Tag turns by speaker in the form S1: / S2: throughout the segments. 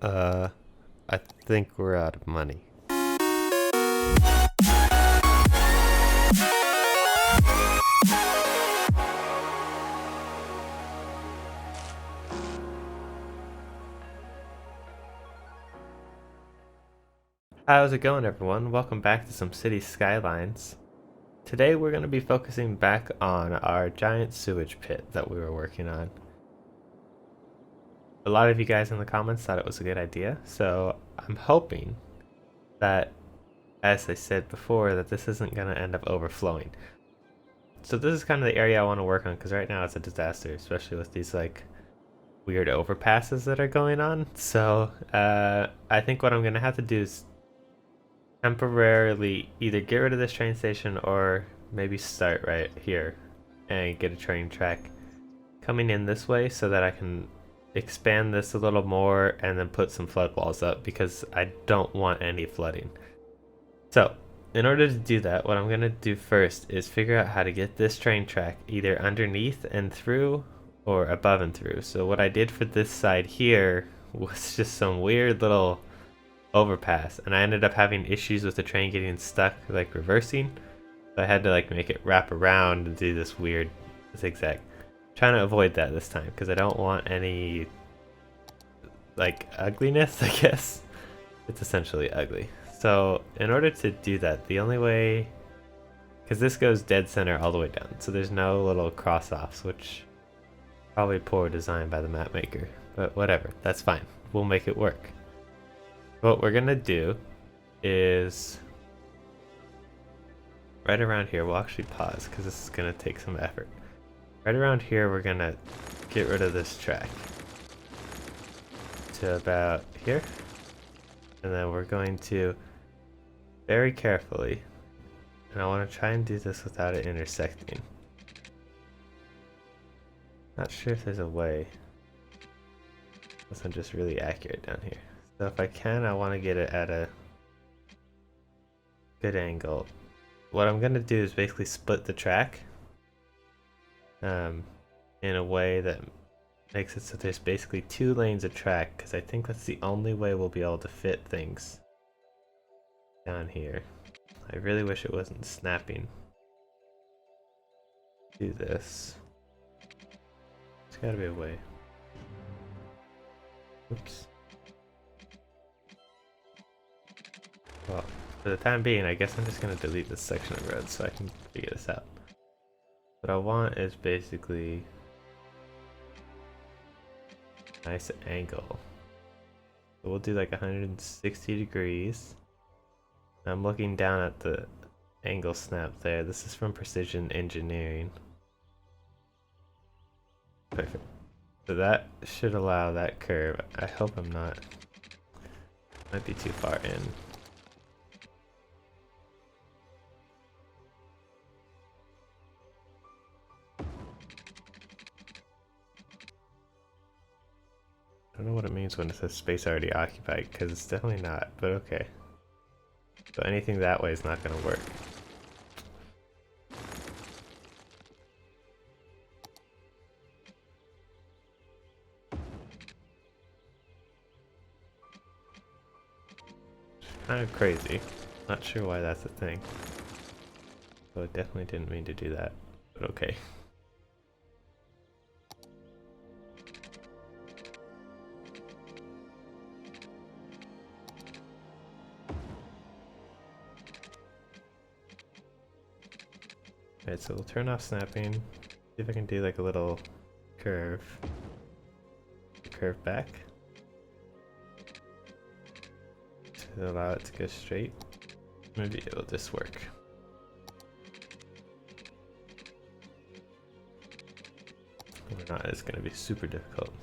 S1: Uh, I think we're out of money. How's it going, everyone? Welcome back to some city skylines. Today we're going to be focusing back on our giant sewage pit that we were working on. A lot of you guys in the comments thought it was a good idea, so I'm hoping that, as I said before, that this isn't going to end up overflowing. So this is kind of the area I want to work on, because right now it's a disaster, especially with these like weird overpasses that are going on. So I think what I'm going to have to do is temporarily either get rid of this train station or maybe start right here and get a train track coming in this way so that I can expand this a little more and then put some flood walls up, because I don't want any flooding. So in order to do that, what I'm going to do first is figure out how to get this train track either underneath and through or above and through. So what I did for this side here was just some weird little overpass, and I ended up having issues with the train getting stuck like reversing, so I had to like make it wrap around and do this weird zigzag. Trying to avoid that this time because I don't want any like ugliness. I guess it's essentially ugly. So in order to do that, the only way, because this goes dead center all the way down, so there's no little cross offs, which probably poor design by the map maker, but whatever, that's fine, we'll make it work. What we're gonna do is right around here, we'll actually pause because this is gonna take some effort. Right around here, we're gonna get rid of this track to about here, and then we're going to very carefully, and I want to try and do this without it intersecting. Not sure if there's a way. Unless I'm just really accurate down here. So if I can, I want to get it at a good angle. What I'm going to do is basically split the track in a way that makes it so there's basically 2 lanes of track, because I think that's the only way we'll be able to fit things down here. I really wish it wasn't snapping. Do this. There's gotta be a way. Oops. Well, for the time being, I guess I'm just gonna delete this section of road so I can figure this out. What I want is basically a nice angle. So we'll do like 160 degrees. I'm looking down at the angle snap there. This is from Precision Engineering. Perfect. So that should allow that curve. I hope I'm not. Might be too far in. I don't know what it means when it says space already occupied, because it's definitely not, but okay. So anything that way is not going to work. Kind of crazy. Not sure why that's a thing. So I definitely didn't mean to do that, but okay. Alright, so we'll turn off snapping. See if I can do like a little curve. Curve back. To allow it to go straight. Maybe it'll just work. If not, it's gonna be super difficult.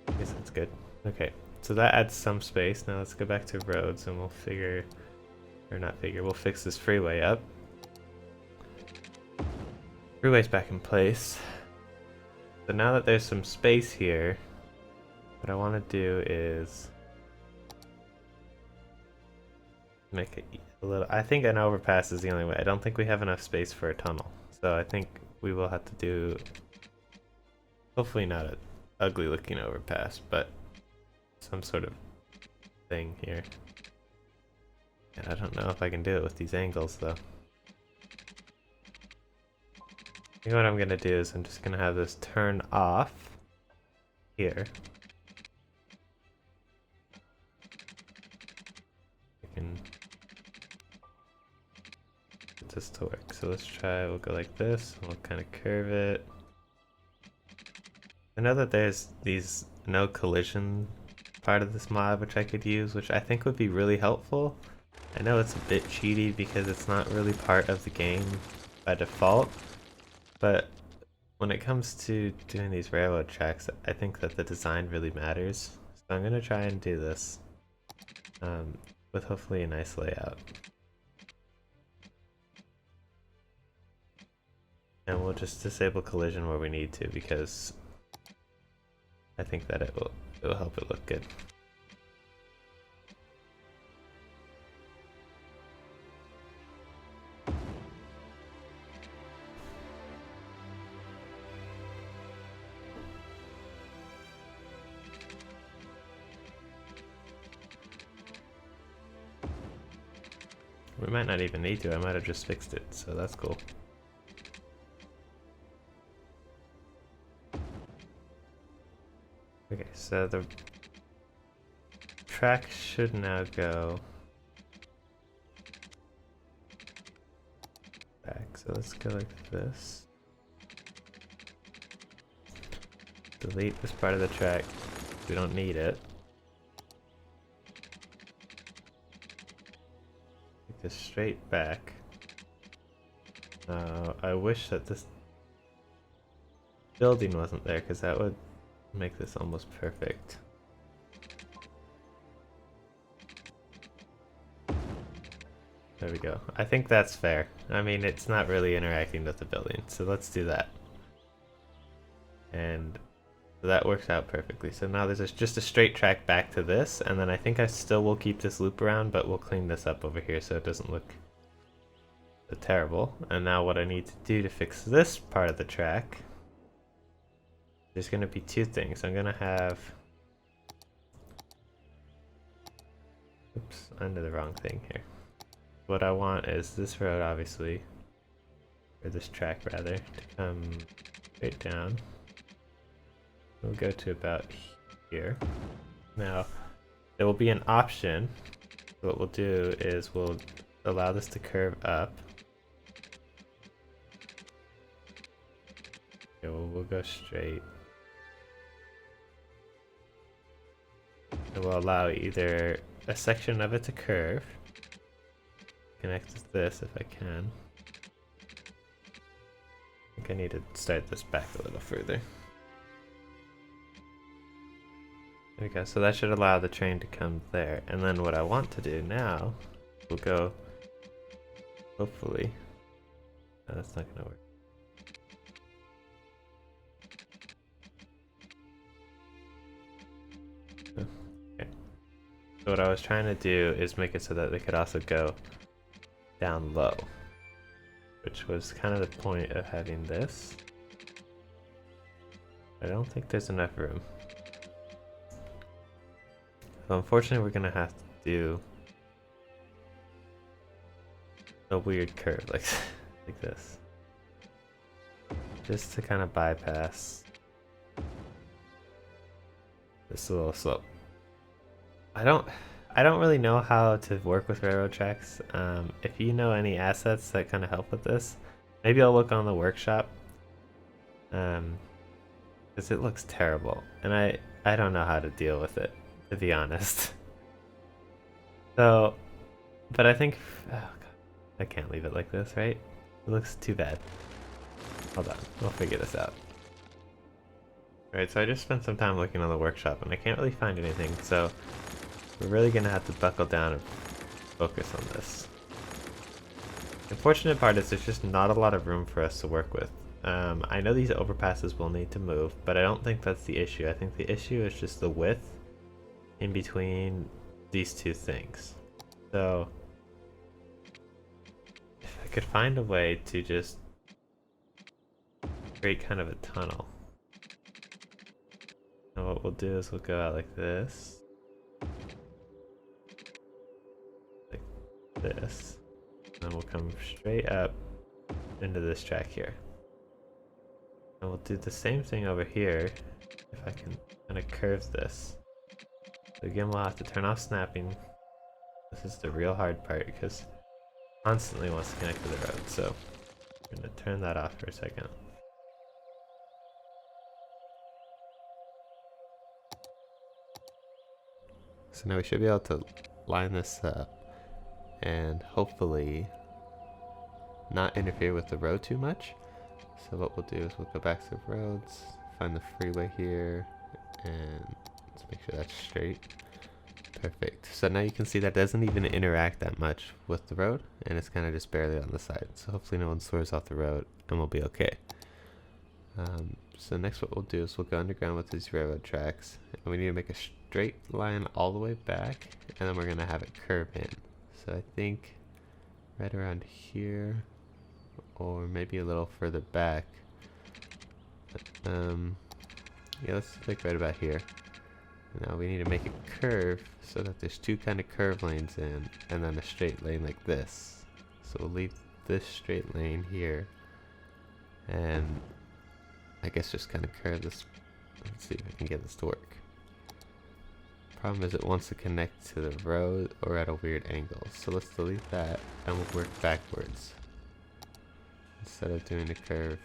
S1: I guess that's good. Okay. So that adds some space. Now let's go back to roads and we'll figure, or not figure, we'll fix this freeway up. Freeway's back in place. So now that there's some space here, what I want to do is make it a little, I think an overpass is the only way. I don't think we have enough space for a tunnel. So I think we will have to do hopefully not an ugly looking overpass, but some sort of thing here. And I don't know if I can do it with these angles though. I think what I'm gonna do is I'm just gonna have this turn off here. I can get this to work. So let's try, we'll go like this, we'll kind of curve it. I know that there's these no collision part of this mod which I could use, which I think would be really helpful. I know it's a bit cheaty because it's not really part of the game by default, but when it comes to doing these railroad tracks, I think that the design really matters. So I'm gonna try and do this with hopefully a nice layout. And we'll just disable collision where we need to, because I think that it will help it look good. We might not even need to, I might have just fixed it, so that's cool. Okay, so the track should now go back, so let's go like this. Delete this part of the track, we don't need it. Take this straight back. I wish that this building wasn't there, because that would make this almost perfect. There we go. I think that's fair. I mean, it's not really interacting with the building, so let's do that. And that works out perfectly. So now there's just a straight track back to this, and then I think I still will keep this loop around, but we'll clean this up over here so it doesn't look so terrible. And now what I need to do to fix this part of the track, there's going to be two things. I'm going to have... Oops, I did the wrong thing here. What I want is this road, obviously, or this track rather, to come straight down. We'll go to about here. Now, there will be an option. What we'll do is we'll allow this to curve up. Okay, well, we'll go straight. And we'll allow either a section of it to curve. Connect to this if I can. I think I need to start this back a little further. There we go, so that should allow the train to come there. And then what I want to do now, we'll go, hopefully, no, that's not gonna work. Okay. So what I was trying to do is make it so that they could also go down low, which was kind of the point of having this. I don't think there's enough room. So unfortunately we're gonna have to do a weird curve like this. Just to kind of bypass this little slope. I don't really know how to work with railroad tracks. If you know any assets that kind of help with this, maybe I'll look on the workshop. Because it looks terrible, and I don't know how to deal with it, to be honest. So, but I think, oh God, I can't leave it like this, right? It looks too bad. Hold on, we'll figure this out. Alright, so I just spent some time looking on the workshop, and I can't really find anything, so we're really gonna have to buckle down and focus on this. The unfortunate part is there's just not a lot of room for us to work with. I know these overpasses will need to move, but I don't think that's the issue. I think the issue is just the width in between these two things. So if I could find a way to just create kind of a tunnel And what we'll do is we'll go out like this. Like this. And then we'll come straight up into this track here. And we'll do the same thing over here. If I can kind of curve this. So again, we'll have to turn off snapping. This is the real hard part because it constantly wants to connect to the road. So I'm going to turn that off for a second. So now we should be able to line this up and hopefully not interfere with the road too much. So what we'll do is we'll go back to roads, find the freeway here, and let's make sure that's straight. Perfect. So now you can see that doesn't even interact that much with the road, and it's kind of just barely on the side. So hopefully no one swerves off the road and we'll be okay. So next what we'll do is we'll go underground with these railroad tracks, and we need to make a straight line all the way back, and then we're going to have it curve in. So I think right around here, or maybe a little further back. Yeah, let's like right about here. Now we need to make it curve so that there's two kind of curve lanes in, and then a straight lane like this. So we'll leave this straight lane here, and I guess just kind of curve this. Let's see if I can get this to work. Problem is it wants to connect to the road or at a weird angle. So let's delete that and we'll work backwards. Instead of doing a curve.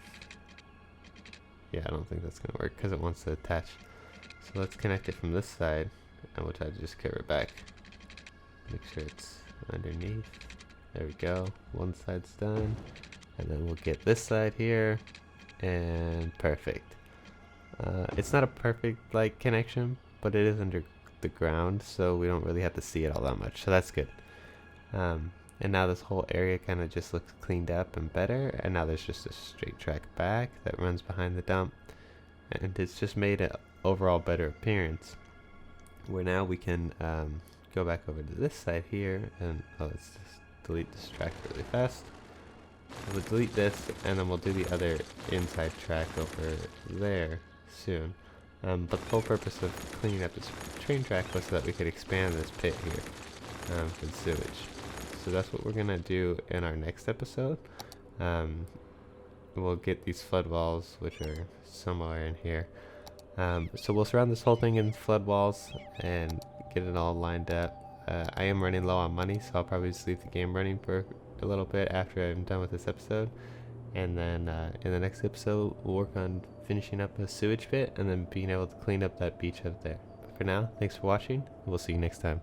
S1: Yeah, I don't think that's going to work because it wants to attach. So let's connect it from this side and we'll try to just curve it back. Make sure it's underneath. There we go. One side's done. And then we'll get this side here. And perfect. It's not a perfect like connection, but it is under the ground, so we don't really have to see it all that much. So that's good. And now this whole area kind of just looks cleaned up and better, and now there's just a straight track back that runs behind the dump, and it's just made an overall better appearance, where now we can go back over to this side here, and let's just delete this track really fast. We'll delete this, and then we'll do the other inside track over there soon. But the whole purpose of cleaning up this train track was so that we could expand this pit here for the sewage. So that's what we're going to do in our next episode. We'll get these flood walls, which are somewhere in here. So we'll surround this whole thing in flood walls and get it all lined up. I am running low on money, so I'll probably just leave the game running for a little bit after I'm done with this episode. And then in the next episode, we'll work on finishing up a sewage pit and then being able to clean up that beach up there. But for now, thanks for watching, and we'll see you next time.